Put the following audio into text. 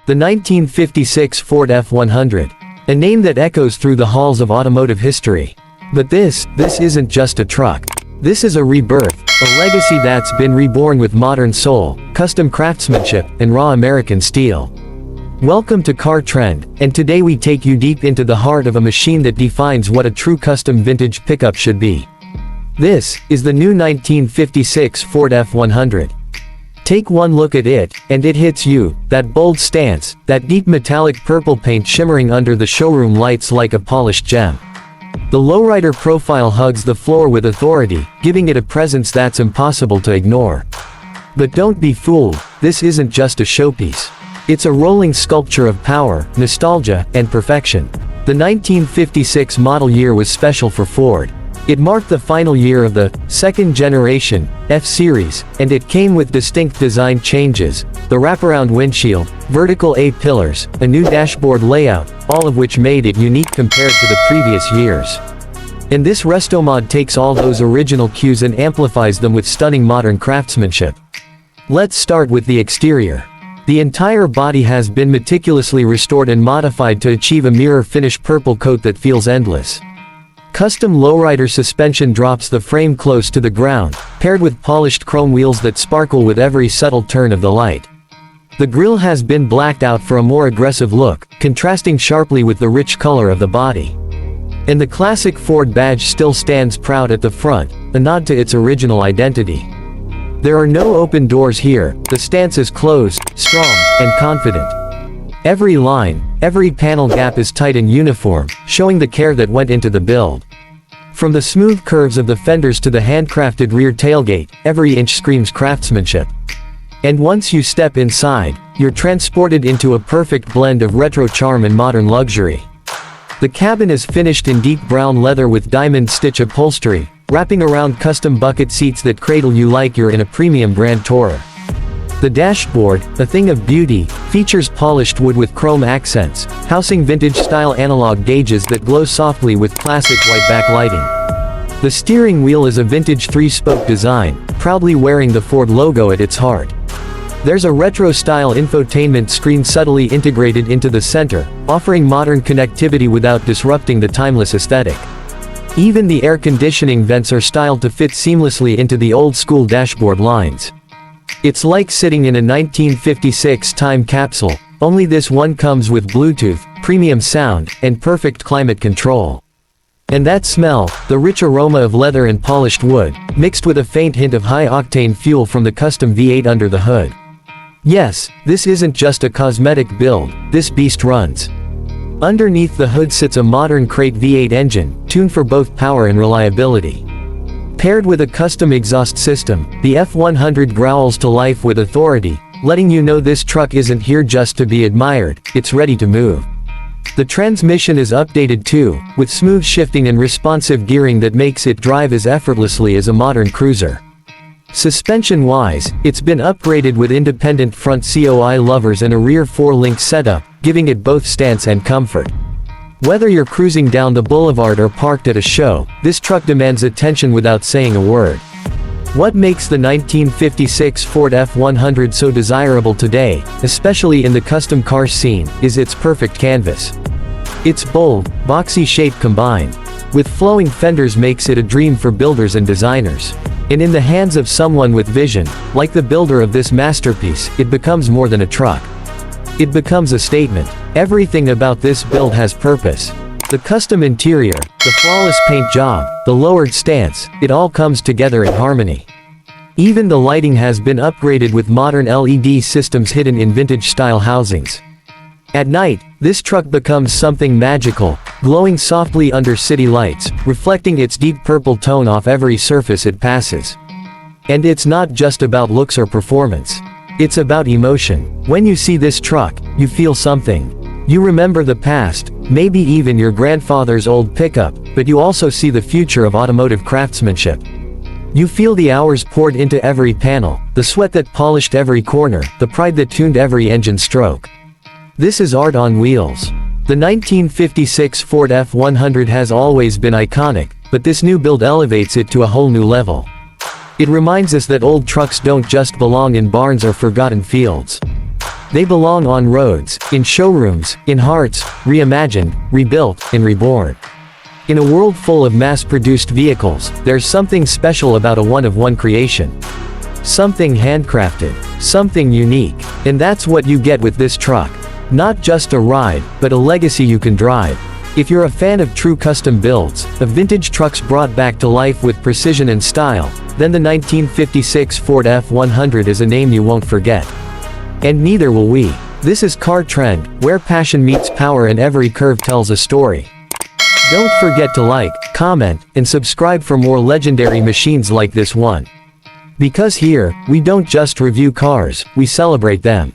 The 1956 Ford F-100. A name that echoes through the halls of automotive history. But this isn't just a truck. This is a rebirth, a legacy that's been reborn with modern soul, custom craftsmanship, and raw American steel. Welcome to Car Trend, and today we take you deep into the heart of a machine that defines what a true custom vintage pickup should be. This is the new 1956 Ford F-100. Take one look at it, and it hits you, that bold stance, that deep metallic purple paint shimmering under the showroom lights like a polished gem. The lowrider profile hugs the floor with authority, giving it a presence that's impossible to ignore. But don't be fooled, this isn't just a showpiece. It's a rolling sculpture of power, nostalgia, and perfection. The 1956 model year was special for Ford. It marked the final year of the second-generation F-Series, and it came with distinct design changes: the wraparound windshield, vertical A-pillars, a new dashboard layout, all of which made it unique compared to the previous years. And this restomod takes all those original cues and amplifies them with stunning modern craftsmanship. Let's start with the exterior. The entire body has been meticulously restored and modified to achieve a mirror-finish purple coat that feels endless. Custom lowrider suspension drops the frame close to the ground, paired with polished chrome wheels that sparkle with every subtle turn of the light. The grille has been blacked out for a more aggressive look, contrasting sharply with the rich color of the body. And the classic Ford badge still stands proud at the front, a nod to its original identity. There are no open doors here, the stance is closed, strong, and confident. Every line, every panel gap is tight and uniform, showing the care that went into the build. From the smooth curves of the fenders to the handcrafted rear tailgate, every inch screams craftsmanship. And once you step inside, you're transported into a perfect blend of retro charm and modern luxury. The cabin is finished in deep brown leather with diamond stitch upholstery, wrapping around custom bucket seats that cradle you like you're in a premium Grand Tourer. The dashboard, a thing of beauty, features polished wood with chrome accents, housing vintage-style analog gauges that glow softly with classic white backlighting. The steering wheel is a vintage three-spoke design, proudly wearing the Ford logo at its heart. There's a retro-style infotainment screen subtly integrated into the center, offering modern connectivity without disrupting the timeless aesthetic. Even the air conditioning vents are styled to fit seamlessly into the old-school dashboard lines. It's like sitting in a 1956 time capsule, only this one comes with Bluetooth, premium sound, and perfect climate control. And that smell, the rich aroma of leather and polished wood, mixed with a faint hint of high-octane fuel from the custom V8 under the hood. Yes, this isn't just a cosmetic build, this beast runs. Underneath the hood sits a modern crate V8 engine, tuned for both power and reliability. Paired with a custom exhaust system, the F-100 growls to life with authority, letting you know this truck isn't here just to be admired, it's ready to move. The transmission is updated too, with smooth shifting and responsive gearing that makes it drive as effortlessly as a modern cruiser. Suspension-wise, it's been upgraded with independent front COI lovers and a rear 4-link setup, giving it both stance and comfort. Whether you're cruising down the boulevard or parked at a show, this truck demands attention without saying a word. What makes the 1956 Ford F-100 so desirable today, especially in the custom car scene, is its perfect canvas. Its bold, boxy shape combined with flowing fenders makes it a dream for builders and designers. And in the hands of someone with vision, like the builder of this masterpiece, it becomes more than a truck. It becomes a statement. Everything about this build has purpose. The custom interior, the flawless paint job, the lowered stance, it all comes together in harmony. Even the lighting has been upgraded with modern LED systems hidden in vintage-style housings. At night, this truck becomes something magical, glowing softly under city lights, reflecting its deep purple tone off every surface it passes. And it's not just about looks or performance. It's about emotion. When you see this truck, you feel something. You remember the past, maybe even your grandfather's old pickup, but you also see the future of automotive craftsmanship. You feel the hours poured into every panel, the sweat that polished every corner, the pride that tuned every engine stroke. This is art on wheels. The 1956 Ford F-100 has always been iconic, but this new build elevates it to a whole new level. It reminds us that old trucks don't just belong in barns or forgotten fields. They belong on roads, in showrooms, in hearts, reimagined, rebuilt, and reborn. In a world full of mass-produced vehicles, there's something special about a one-of-one creation. Something handcrafted, something unique, and that's what you get with this truck. Not just a ride, but a legacy you can drive. If you're a fan of true custom builds, of vintage trucks brought back to life with precision and style, then the 1956 Ford F-100 is a name you won't forget. And neither will we. This is Car Trend, where passion meets power and every curve tells a story. Don't forget to like, comment, and subscribe for more legendary machines like this one. Because here, we don't just review cars, we celebrate them.